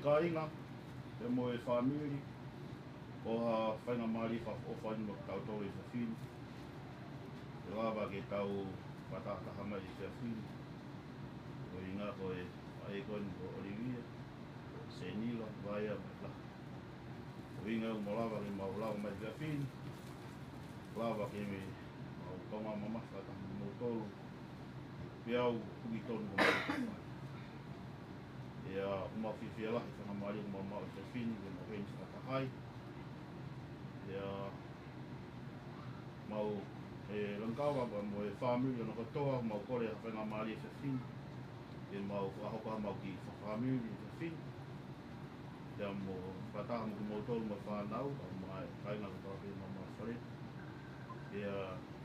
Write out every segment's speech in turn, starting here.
Ka inga, te mo e whamiri, o ha whainga maari o whainga tau i whiwhini. E wawa ke tau patataha mai i whiwhini. O inga ko e aekoni o Olivia, se nila, vaia mai la. O inga o molawa ke maulawa mai whiwhini. Lawa ke me mau tonga mamasa ta mo tolu. Piau kuki tonu ko mai whai. Ia uma whiwhia lahi whanga maari o mau i whiwhini, ke mau heni sa tahai. Ia mau e langkawa ba mo e whamiri o katoa, mau kore a whainga maari e whiwhini. Ia mau ahoka mau ki whamiri e whiwhini. Ia mo pataha mo ki mau tolu ma whanau, au mai kainga ko tawa ke mau whare. Ia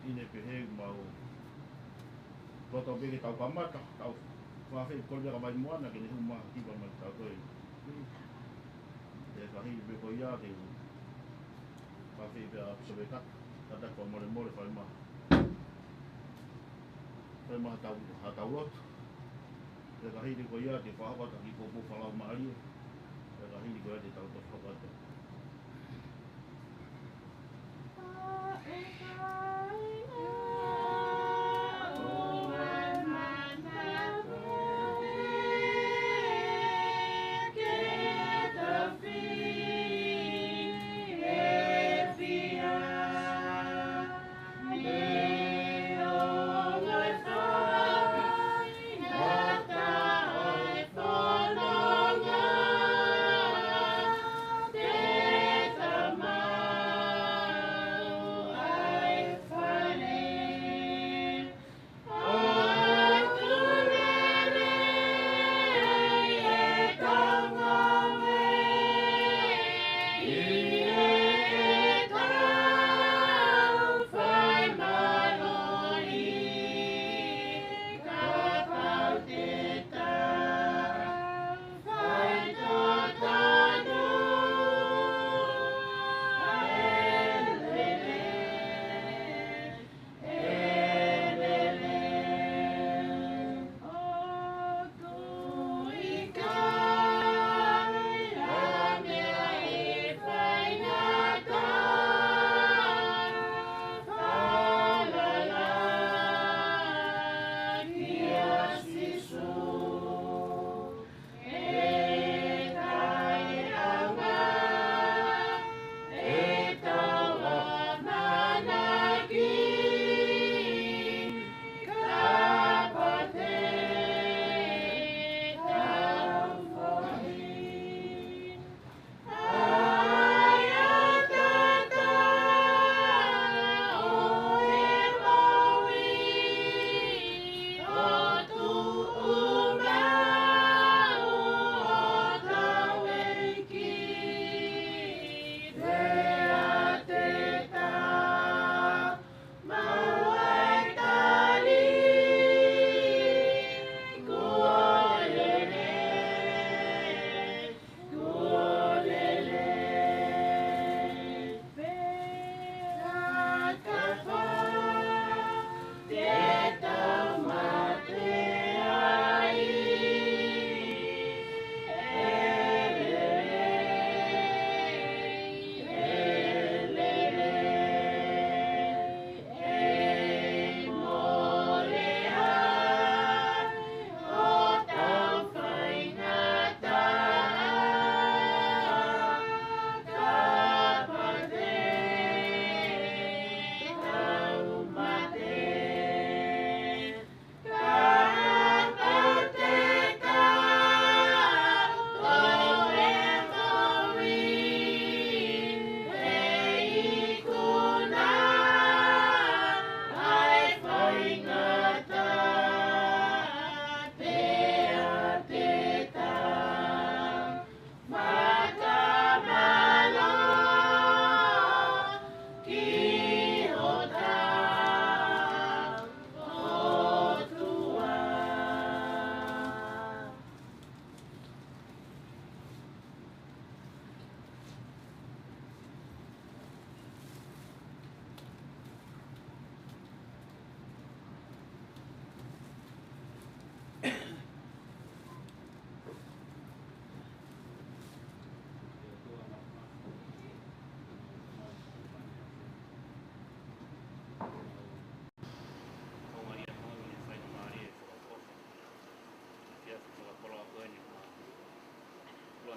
ine pehe mau toto bege tau kamata, tau whawhi kolbea ka mai moana ke ne huma kipa mai tau koe. Ia ka hiri beko ia ke whawhi bea apsaweka, tata kua more more whai maha. Whai maha tau lotu. Ia ka hiri ko ia te whahawata ki kōpō whalau maaria. Ia ka hiri ko ia te tau to whakata. Fine.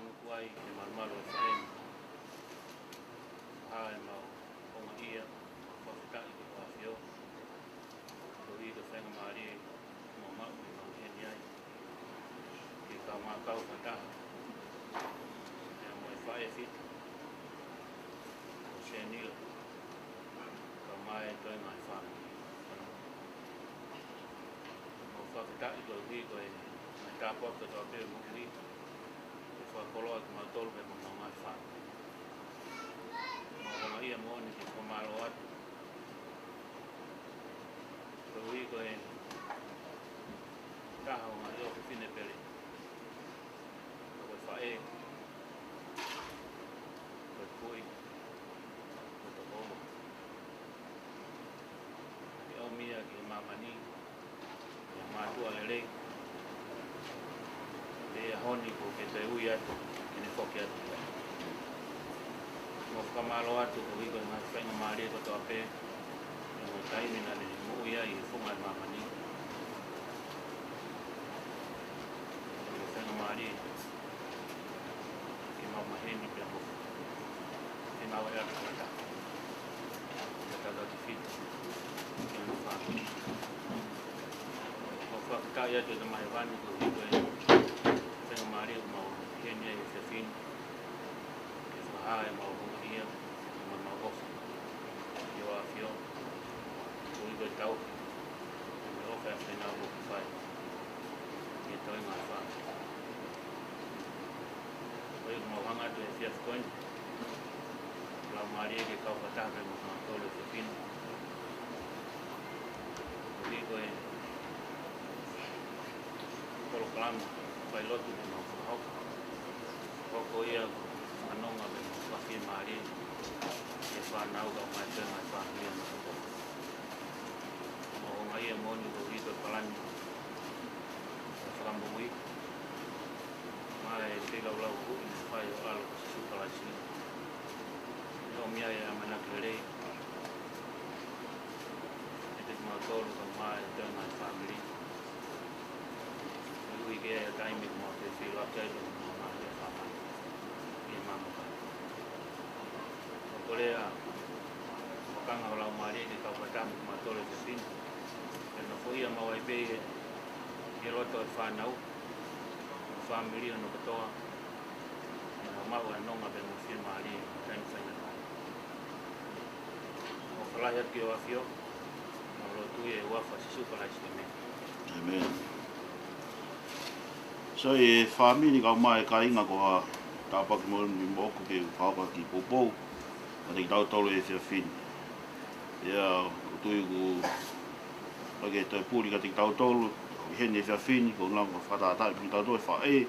whanu kuai e marumalo e whaeni. Hae mau onga ia, whawhitai ki whawhio. Ko i ka whenga maari mō mau i mau heni ai. Ki ka mā kau whataha. Ea mo e whae whita. Ko se nila. Ka mai e toi ngai whāngi. Mo whawhitai ko i ko e mai tāpua ka tō pēr muhi. E whakoloa ki mau tolu me mo ngai whāngi. Mo ia mo ni ki whamaro atu. Ko i ko e taha o ngā io ki whine pere. Ko e whae. Ko e kui. Ko e tokoma. Ki au mia ki e mamani. Ki e mātua le rei. Te honi ko ke te ui atu. Ki ne whoki atu. Mo whamaro atu ko i ko e ngā whainga maari ko tō ape. E mo taimina le mo ui ai e whunga e mamani. Mo whainga maari ki mau maheni pia mo. Ki mau e atu kata. Ki tata ki whita. Ki anu whāngi. Mo whakatai atu e ta mai wani ko i ko e whainga maari ko mau heni ai e whiawhini. Ki whahae mau hunga ia. Ki mau ofa. Ki o a whio. Ko i ko e tau. Ki me ofa e whainau ko ki whai. Ki e toi ngā whāngi. Ko i ko mau hanga atu e whiawhikoini. Lau maari e ke kau whataha mo ngā tolu e whiawhini. Ko i ko e kolo kalama. Whai lotu me mau whahauka. Hoko ia anonga me mau whawhi maari. E whanau ka mai te ngai whāngi ana ko. Mo honga ia moni ko i koe palani. E whakambungui. Mai te lau hui me whai o alo ko sisu palasi. E o mia e amanaki rei. E te mau tolu ka mai te ngai whāngi. E hui ke e taimi ko mau te whiro atelu mo mai e whamai. I e mamaka. O korea, wakanga o lau maari ki kau whatamu ki matore te whini. E no whuia mau ai pei e roto e whanau. O whamiri no katoa. E no mau e nonga be mo whia maari e taimi whaina kai. O whalahi atu ki o awhio. Mau rotu e wafa sisu palai si me. Amen. So e whamiri kau mai ka inga ko ha tāpaki mo ni moko ke whauka ki popou. A te tau tolu e whiawhini. Ia, ko tui ku pake toi pūri ka te tau tolu. Ko hene e whiawhini, ko ngau ka whatatai ki tau tolu e whae.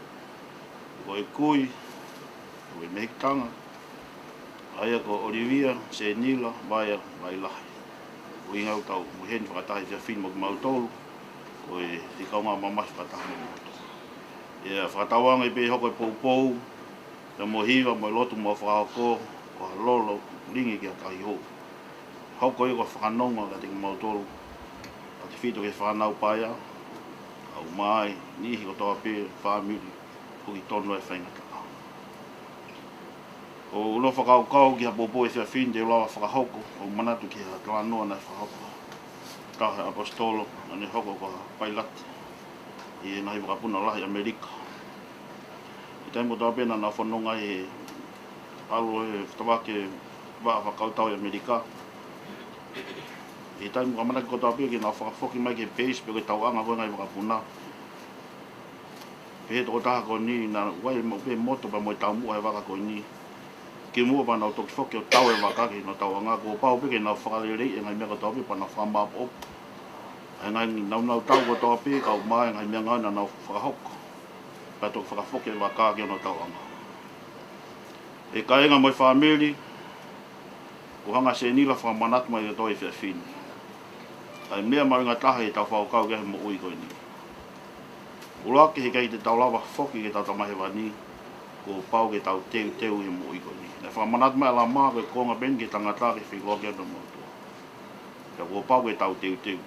Ko e kui, ko e mehitanga. Aia ko Olivia, se nila, vaia, vai lahi. Ko ingau tau, ko hene whakatahi whiawhini mo ki mau tolu. Ko e te kaunga mamahi whakatahi mo moto. Ia, whakatawanga i pe hoko e poupou. Te mo hiwa, mo lotu mo whakako. Ko lolo ringi ki a kahi hou. Hauko i ko whakanonga ka te mau tolu. A te whito ke whanau paia. Au mai, nihi ko toa pē, whamiri, ko ki tono e whaingata. O ulo whakaukau ki ha popo e whiawhini te ulawa whakahoko. O manatu ki ha kalanoa na whakahoko. Kahe apostolo, ane hoko ko pailati. I nahi wakapuna lahi Amerika. I taimo toa pēna na whanonga e alo e whtawake waa whakautau i Amerika. I taimu ka manaki ko tau pia ki nga whakafoki mai ke base pe koe tau anga koe ngai wakapuna. Pe he toko taha ko ni na wai mo pe moto pa mo i tau mua he waka ko ni. Ki mua pa na o toki whoki o tau e wakake no tau anga ko pao pe ke nga whakarerei e ngai mea ko tau pia pa na whamap op. E ngai nau tau ko tau pia ka o mai ngai mea ngai na nau whakahoko. Pa toki whakafoki e wakake no tau anga. E kaenga mo i whamiri, ko hanga se nila whakamanatu mai e toi e whiawhini. Ai mea mai ngā taha e tau whaukau kehe mo ui koe ni. Ulake he kei te tau lawa whoki ke tau tamahe wani, ko pau ke tau teu he mo ui koe ni. E whakamanatu mai ala maa koe konga ben ke tangata ke whikoa ke anu mo tua. Ka ko pau ke tau teu.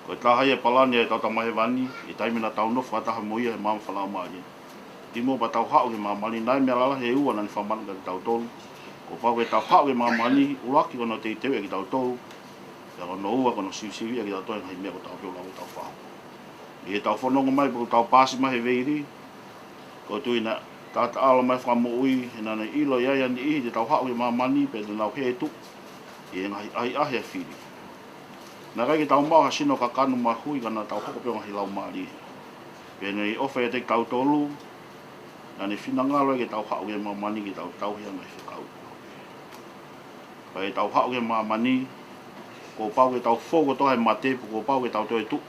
Ko taha e palani e tau tamahe wani, e taimina tau nofu ataha mo ia he maama whalau maa ia. timo pa tau hao ke mamani nai mea lala he ua nani whamana ka tau tolu. Ko pau ke tau hao ke mamani ulaki kono te tewe ki tau tolu. Ia kono ua kono siusiu ia ki tau tolu ngai mea ko tau pio lau tau whao. I tau whanonga mai po tau pasi mai he veiri. Ko tui na tata ala mai whamo ui he nana ilo iai ani ihi te tau hao ke mamani pe te nau he tu. I ngai ai ahi a whiri. Nā kai ki tau mau ha sino ka kanu mai hui kana tau hoko pio ngahi lau maari. Pe nei ofa e te tau tolu. Nā ne whina ngalo e ke tau hao ke mamani ki tau tau hea ngai whikau. Pai tau hao ke mamani. Ko pau ke tau whoko toha e mate ko pau ke tau toi tu.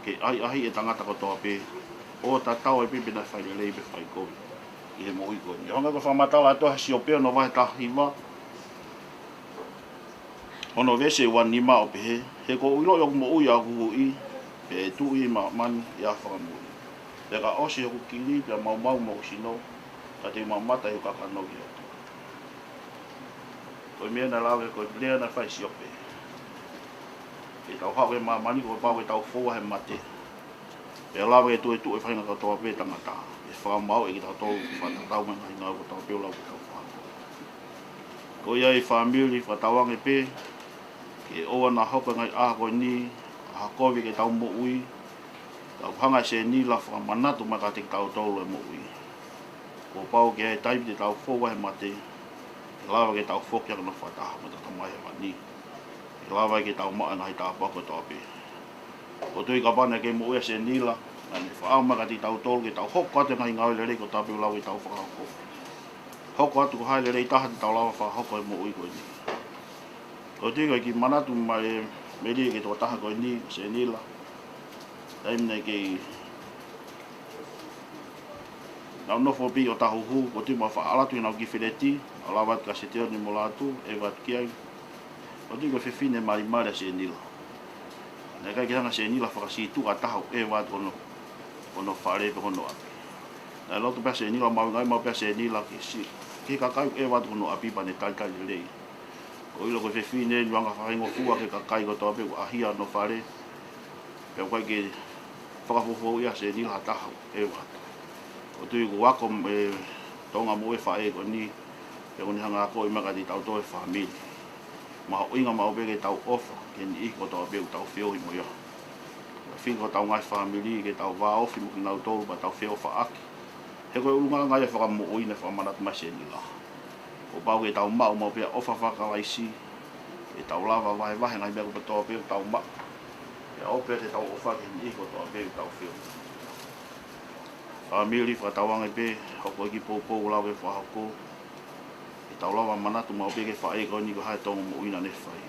Ke ai ahi e tangata ko toa pe. O ta tau e pipi na whai lei pe whai koe. I he mo ui koe. I honga ko whamatau a toha si o peo no wahe tahiwa. Ono vese wan ni ma o pe he. He ko uilo yo mo ui a kuhu i. Pe tu i ma mani i a whakamui. Te ka osi hoku kiri pe mau mau mo sino. Ka te mamata i kakanogi o. Koe mea na lawe koe lea na whai si o pe. E tau hao e mamani ko pau e tau fōa he mate. E lawa e tu e whainga ka toa pe tangata. E whakamau e ki tau tau whatatau me ngai ngau ko tau peo lau ko tau whaka. Ko ia e whamiri whatawange pe. Ke oa na hoka ngai aha koe ni. Aha kovi ke tau mo ui. Tau hanga se ni la whakamanatu mai ka te tau tau e mo ui. Ko pau ke e taipi te tau fōa he mate. E lawa ke tau whokia kana whataha ma tata mai he mani. E lawa ke tau maa ngai tā pako tau pe. Ko tui ka pana ke mo ue se nila. Nani whaama ka ti tau tolu ke tau hoko ate ngai ngau le rei ko tau piu lau i tau whakahoko. Hoko atu ko hai le rei taha te tau lawa whakahoko e mo ui koe ni. Ko tui ka ki manatu mai me ri ke tō taha koe ni se nila. Taimne ke nau nofo pi o tahu hu. Ko tui ma whaalatu i nau ki whireti. O lawat ka se teo ni mo latu. E wat kiai. Ko tui ka whiwhine mari mara se nila. Nā kai ki hanga se nila whakasitu ka tahau e wāt kono whare pe kono api. Nā lotu pia se nila mau ngai mau pia se nila ki kakai e wāt kono api pa ne tai lei. Ko ilo ko whiwhine ni wanga whaingo fua ke kakai ko tō api ko ahia no whare. Pia kai ke whakafofo ia se nila tahau e wāt. Ko tui ko wako e tonga mo e whae ko ni. Pia koni hanga ako i maka ti tau tō e whamili. Maho inga mau peke tau ofa. Ke ni iko tau peu tau whio i mo ia. Whiko tau ngai whamili ke tau wā ofi mo ki nau tōu pa tau whio wha aki. He koe urunga ngai e whaka mo oina whamanat mai se nila. Ko pau ke tau mau mau pia ofa whakalaisi. Ke tau lava wahe wahe ngai mea kupa tau peu tau ma. Ke opea te tau ofa ke ni iko tau peu tau whio. Whamili whakatawanga pe. Hoko eki pōpō lau e whahoko. Tau lawa manatu mau peke whae ko ni ko hae tonga mo uina ne whai.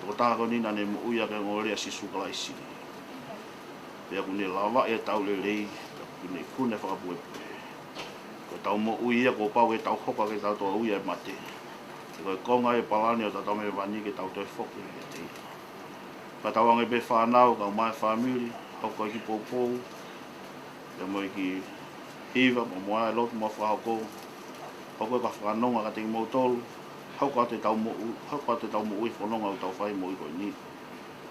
Ko taha ko ni na ne mo uia ke ngorea si sukalai siri. Pea ku ne lawa e tau le rei, ku ne kune whakapue pue. Ko tau mo uia ko pau ke tau hoka ke tau toa uia e mate. Ko e konga e palani o tau me wani ke tau toi whoki e te. Ka tau ange pe whanau, ka mai whamiri, hoko ki pōpō. Pea mo ki hiva, mo moa e lotu mo whahoko. Hoko ka whanonga ka te mau tolu. Hoko ate tau mo ui whanonga o tau whai mo i koe ni.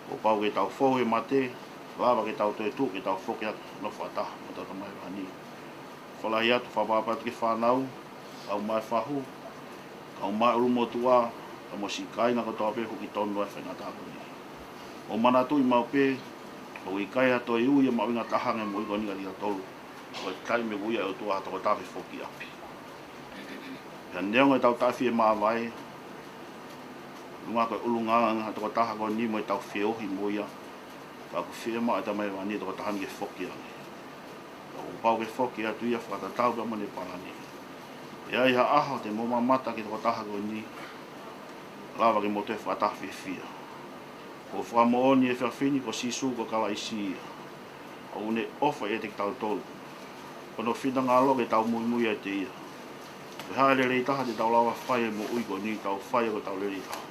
Ko pau ke tau whohe mate. Lawa ke tau toi tu ke tau whoke atu no whataha. Mo tata mai wani. Whalahi atu whapapatu ke whanau. Kau mai whahu. Kau mai uru mo tua. Ka mo si kainga ko tau pe huki tonu ai whainga tāko ni. O mana tu i mau pe. O i kai ato i ui e mau inga tahange mo i koe ni ka tia tolu. Ko i kai me uia o tua ato ko tāwhi whoki api. Ka neonga tau tawhi e maa vai. Lunga koe ulunga ngā toko taha koe ni mo i tau whiohi mo ia. Ka ku whie maa e tamai wani toko tahan ke whoki ane. Ka ku pau ke whoki atu ia whakatatau ka mone palani. Ia iha aho te moma mata ki toko taha koe ni. Lawa ke mo te whakataha whiwhia. Ko whakamooni e whiawhini ko sisu ko kala isi ia. O une ofa e te ki tau tolu. Kono whina ngā loke tau mui mui e te ia. Ke hae le rei taha te tau lawa whae mo ui ko ni tau whae ko tau le rei taha.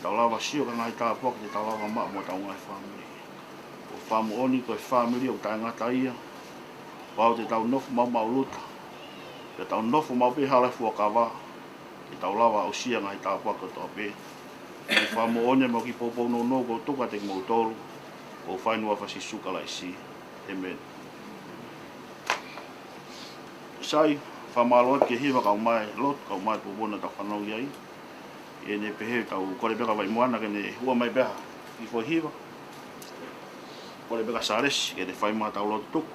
Tau lawa sio ka ngai taha poka te tau lawa maa mo tau ngai whamiri. Ko whamu oni ko e whamiri o tae ngata ia. Pau te tau nofu mau mau luta. Ke tau nofu mau pe hala fua kawa. Te tau lawa o sia ngai taha poka toa pe. Ke whamu oni mo ki popo no no ko tuka te mo tolu. Ko whainua whasi suka lai si. Amen. sai whamalo ke hiwa kau mai lot kau mai pupuna ta whanau iai e ne pehe tau kore beka vai moana ke ne hua mai beha i fo hiwa kore beka sares ke ne whai maa tau lot tuku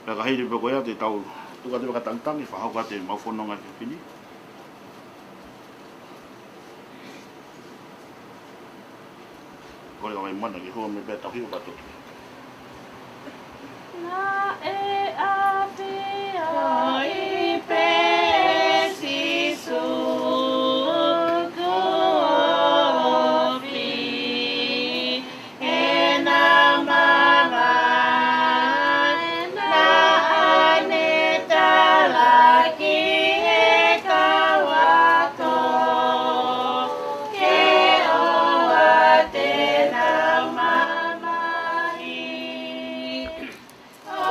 beka heiri beko ea te tau tuka te beka tantangi whahau ka te mauwhanonga ke pini kore ka vai moana ke hua mai beha tau hiwa ka tuku Na e apia i pesi suku ofi e na mama na ane talaki e kawato ke o ate na mama i o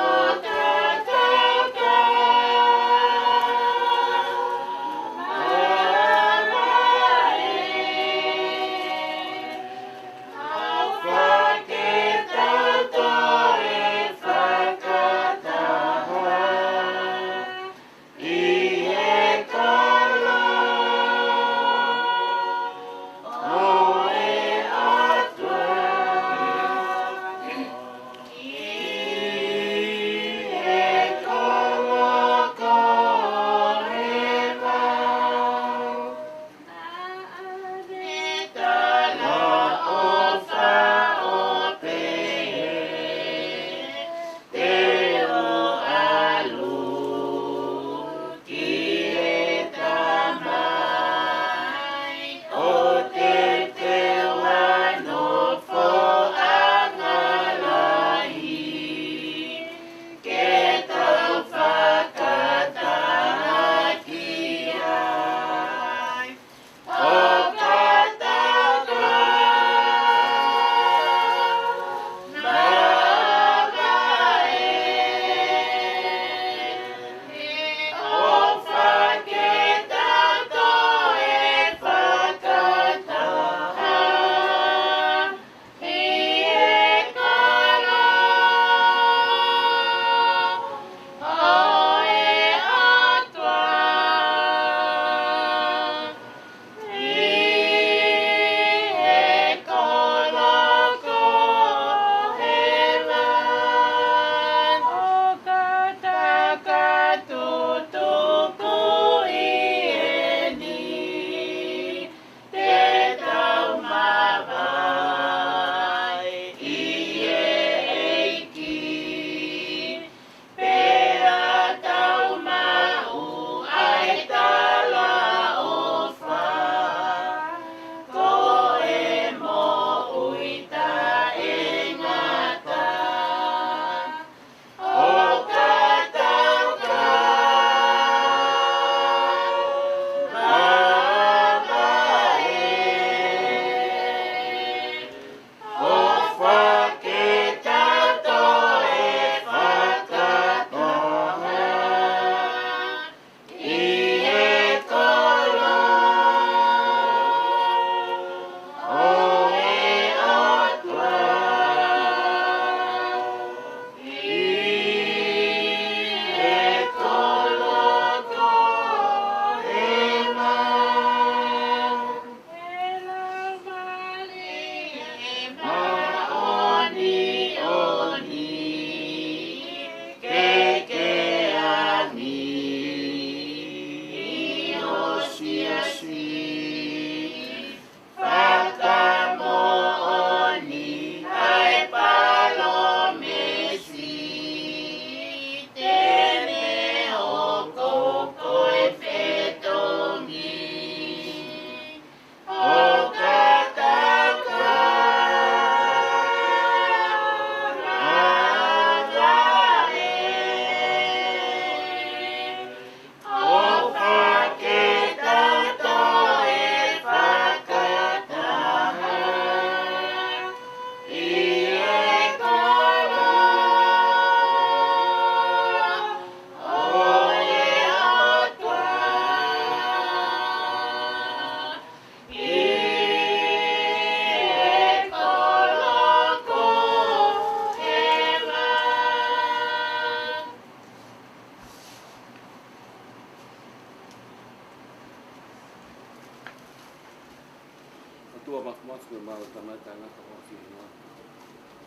tangata ngata o whiunga.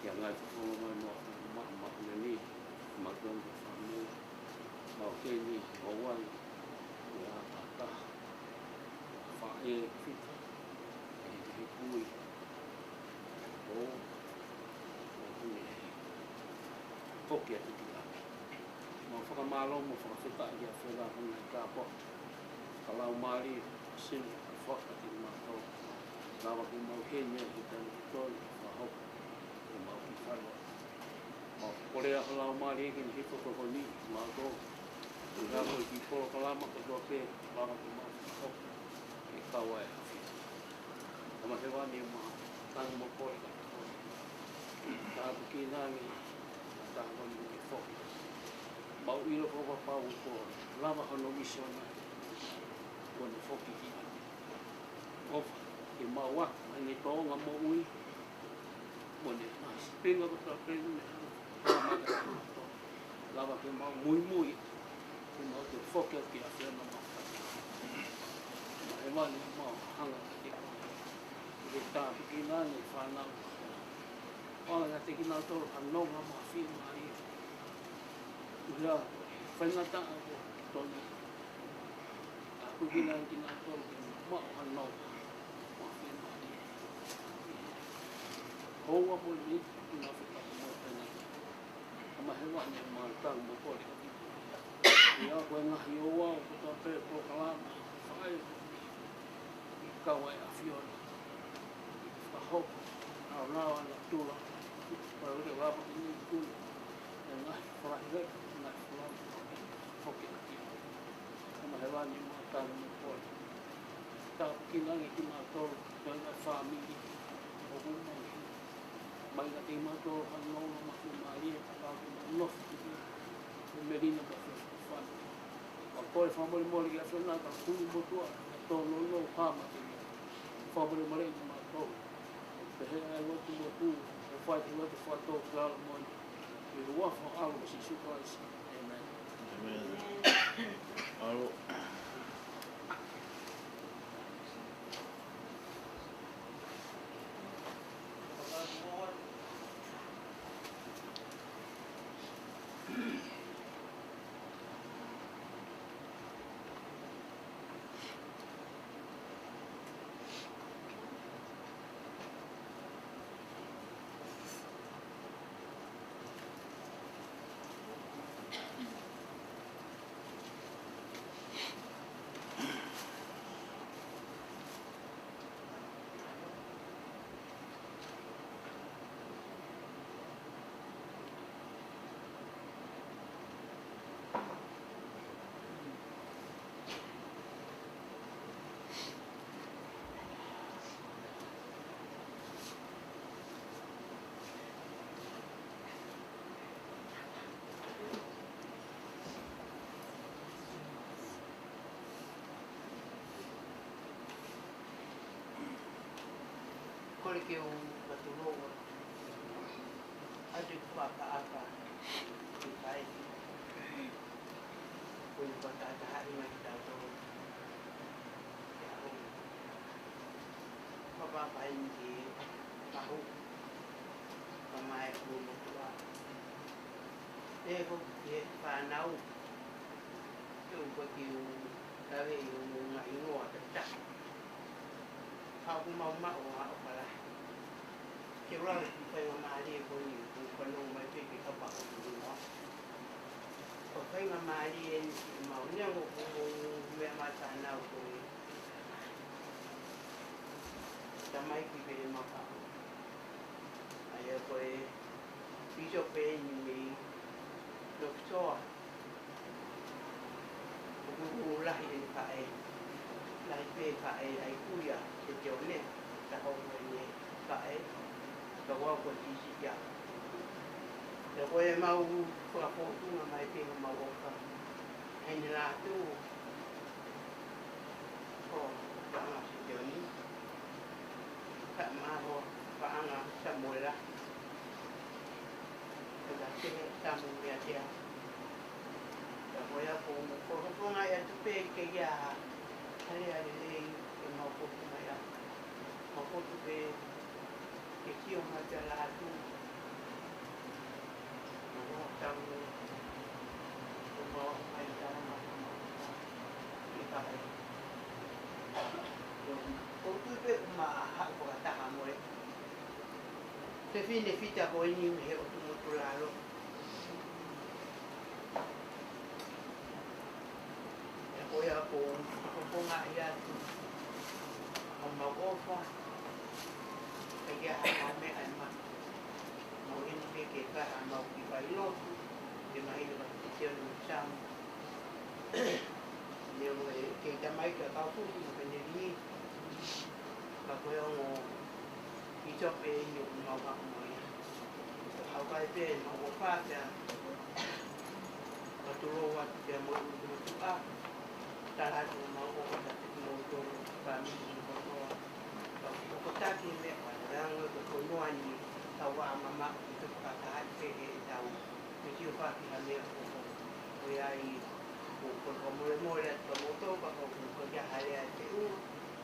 Kia ngai whakoma mai mo ni, matonga whanau, mau keni, o wai, ia tata, whae whita, he pui, o hune poki atu ki a. Mau whakamalo mo whakawhita i a whera hana i kāpua. Ka lau maari, sili, whakati mātou. Rawa ki mau henya i tani ki toi, whahau, i mau ki whaua. Mau korea ka lau maari eke ni hiko toko ni, mātou. I rawa i ki polo kalama ka toa pē, rawa ki mau whahau, e kawa e hawhi. Kama he wani ma tangu mo kore ka toi. Tāpu ki nāngi, tāpu ni ki whoki. Mau iro ko pau ko lava ono misiona ko ni foki ki of ke mawa ni to nga mo ui mo ni mas pinga ko to pinga lava ke mau mui ke mau te foki ki a fena ma e mani mau hanga ki ke ta ki na ni fana ona te ki na to ano nga ma fi mai ya, whaingata ako tonu. Ako ginang tonu, maano, mawhinani. Hoa mo ni, pinawhita ko mo tani. Kamahewa ni mātang mo kore. Ia koe ngahi oa, ko tā pē prokalama, whae, i kawa e a whiona. Ka hoko, au nāwa na tūra, parure wapa ki ni kūna. E ngahi wharahi Hoki aki. Kama he wani mga tāna mo kore. Tāpu ki nangi ki mātoro, toi ngai whāmiri, o kumangi. Mai na ki mātoro, hanau na mahi maaria, tāpu na nofi ki ki, e merina ma whiwhi whanu. A kore whamori mori ki a whena, ka kuru motua, ka tōno no hāma ki ki. Whamori mori ki mātoro. Pehe ai watu motu, e whaiti watu whatau ki ala moni. I ruafa alu si sukaisi. Amen. Aro. Kore ke o Paturoa, atu whakaaka i kai. Koe whakaaka hari mai tātou. Kia o. Whakapai ni ke pahu. Kamai o motua. E ho ke whanau. Ke o koe ki o tawe i o ngā ingoa te taku. Aku mau mau aku kalah. Kira saya mari pun itu kalau macam kita pakai dulu. Kalau mari mau ni aku memang sana aku. Sampai kita makan. Ayah kau bisa pergi doktor. Aku lah ini pakai. Lai pe pakai ai kuya sejauh ni tahu ni pakai bawa kunci siap. Kalau mau apa tu mai pe mau apa. Ini lah tu. Oh, jangan sejauh ni. Tak mahu pangan semula. Kalau kita tamu dia. Kalau aku ayat tu pe kaya. Hari-hari ini mau foto maya, mau foto pe jalan tu. Macam semua main dalam kita. Kau tu mah hak kata kamu ni. Tapi ni kita kau ini meh untuk mutulalo. Ya kau ya kau ngaya tu. Mau apa? Kaya mau me alma. Mau ini kita mau kita ilo. Di mana ini kita macam dia kita mai ke tahu tu menjadi apa yang hijau yang mau apa ni. How kai pe mau apa ya. Betul wat dia mau apa. Tahan mau apa mau tu kami kita kini orang berkomuan ni tahu mama itu perkataan tahu mesti apa kita ni ayai bukan komul-komul atau motor bakal kerja hari itu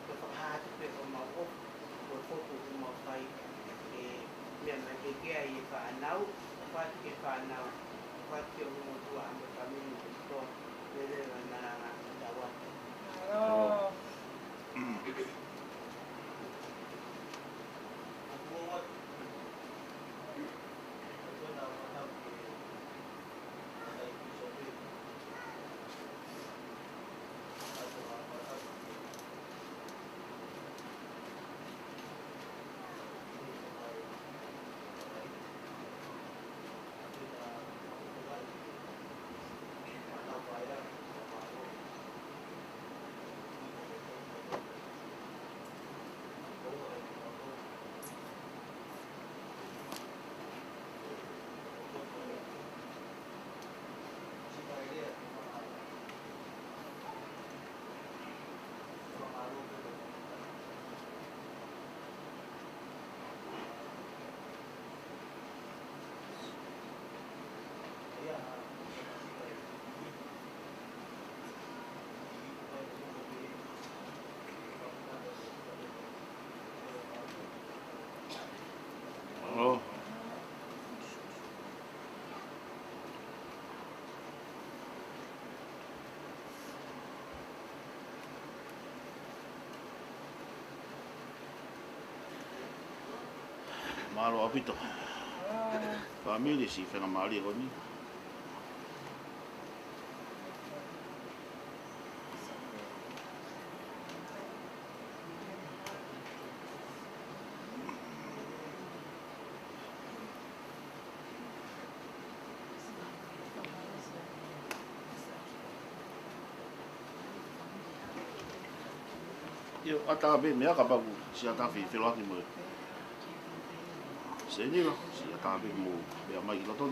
berfaham tu mau berfoto mau kai memang dia ia fanau apa dia fanau apa dia mau buat kami itu dia mana jawab. Oh. Oh. Malo apito. Família si whenga maari ko ni. Yo ata be me ka pa si ata fi lo ni mo. Se ni lo si ata be mo be mai lo ton.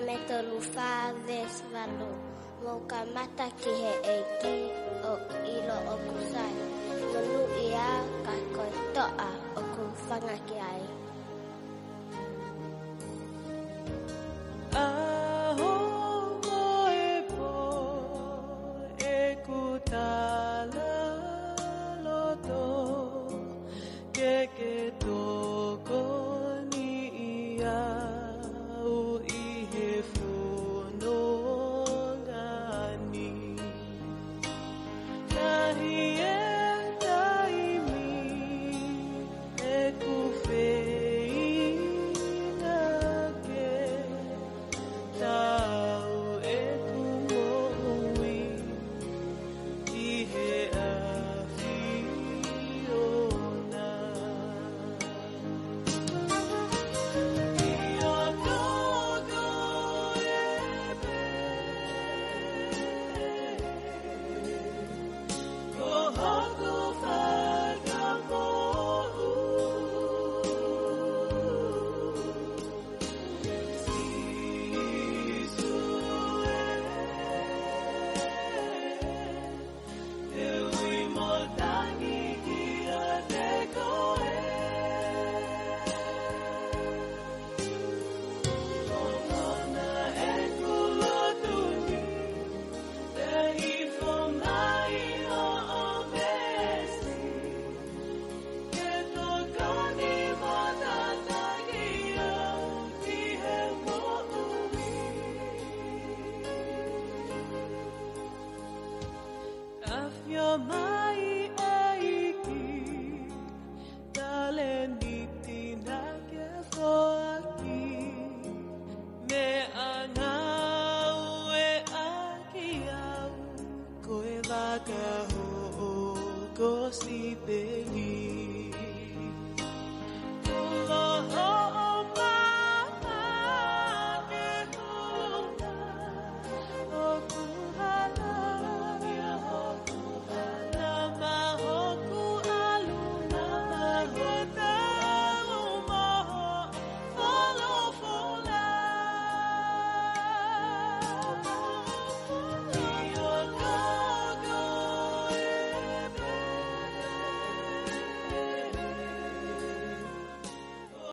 me tolu whāwes walu. Mō ka mata ki he eiki o ilo o kusai. Monu ia ka koe toa o ku whanga ki ai.